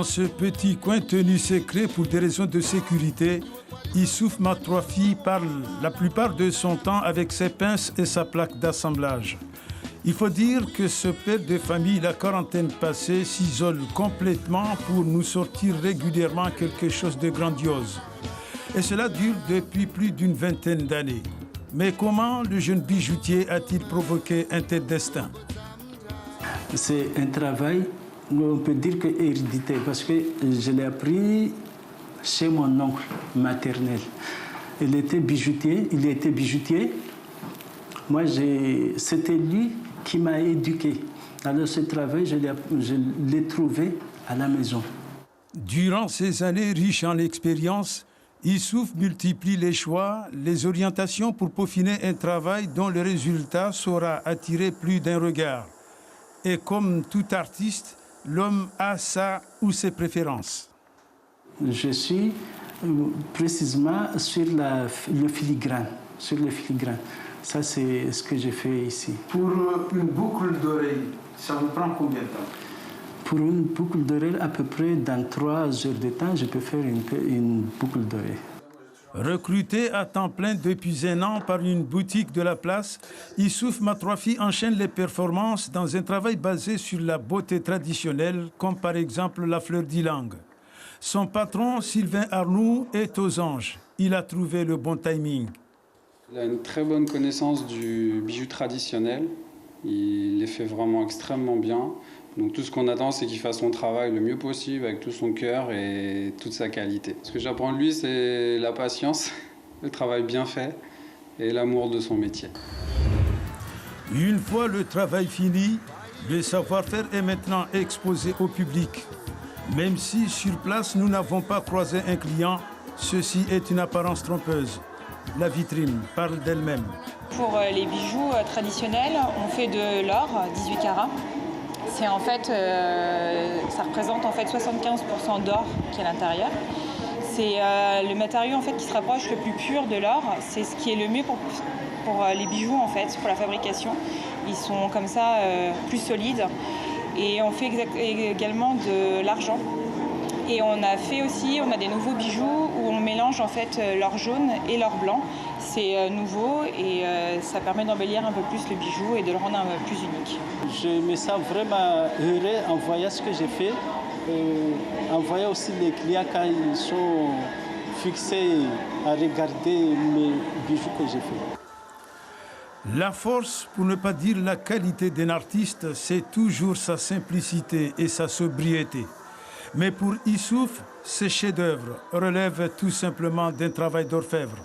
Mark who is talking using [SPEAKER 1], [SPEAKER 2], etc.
[SPEAKER 1] Dans ce petit coin tenu secret pour des raisons de sécurité, Issouf Matroafi parle la plupart de son temps avec ses pinces et sa plaque d'assemblage. Il faut dire que ce père de famille, la quarantaine passée, s'isole complètement pour nous sortir régulièrement quelque chose de grandiose. Et cela dure depuis plus d'une vingtaine d'années. Mais comment le jeune bijoutier a-t-il provoqué un tel destin?
[SPEAKER 2] C'est un travail, on peut dire que hérédité, parce que je l'ai appris chez mon oncle maternel. Il était bijoutier. Moi, c'était lui qui m'a éduqué. Alors ce travail, je l'ai trouvé à la maison.
[SPEAKER 1] Durant ces années riches en expérience, Issouf multiplie les choix, les orientations pour peaufiner un travail dont le résultat saura attirer plus d'un regard. Et comme tout artiste, l'homme a sa ou ses préférences.
[SPEAKER 2] Je suis précisément sur le filigrane. Ça, c'est ce que j'ai fait ici.
[SPEAKER 1] Pour une boucle d'oreille, ça vous prend combien de temps?
[SPEAKER 2] Pour une boucle d'oreille, à peu près dans 3 heures de temps, je peux faire une boucle d'oreille.
[SPEAKER 1] Recruté à temps plein depuis un an par une boutique de la place, Issouf Matroafi enchaîne les performances dans un travail basé sur la beauté traditionnelle, comme par exemple la fleur d'ylang. Son patron, Sylvain Arnoux, est aux anges. Il a trouvé le bon timing.
[SPEAKER 3] Il a une très bonne connaissance du bijou traditionnel. Il les fait vraiment extrêmement bien. Donc tout ce qu'on attend, c'est qu'il fasse son travail le mieux possible, avec tout son cœur et toute sa qualité. Ce que j'apprends de lui, c'est la patience, le travail bien fait et l'amour de son métier.
[SPEAKER 1] Une fois le travail fini, le savoir-faire est maintenant exposé au public. Même si sur place, nous n'avons pas croisé un client, ceci est une apparence trompeuse. La vitrine parle d'elle-même.
[SPEAKER 4] Pour les bijoux traditionnels, on fait de l'or, 18 carats. C'est en fait, ça représente en fait 75% d'or qui est à l'intérieur. C'est le matériau en fait qui se rapproche le plus pur de l'or. C'est ce qui est le mieux pour les bijoux en fait, pour la fabrication. Ils sont comme ça plus solides. Et on fait également de l'argent. Et on a des nouveaux bijoux où on mélange en fait l'or jaune et l'or blanc. C'est nouveau et ça permet d'embellir un peu plus le bijou et de le rendre un peu plus unique.
[SPEAKER 2] Je me sens vraiment heureux en voyant ce que j'ai fait, en voyant aussi les clients quand ils sont fixés à regarder mes bijoux que j'ai fait.
[SPEAKER 1] La force, pour ne pas dire la qualité d'un artiste, c'est toujours sa simplicité et sa sobriété. Mais pour Issouf, ces chefs-d'œuvre relèvent tout simplement d'un travail d'orfèvre.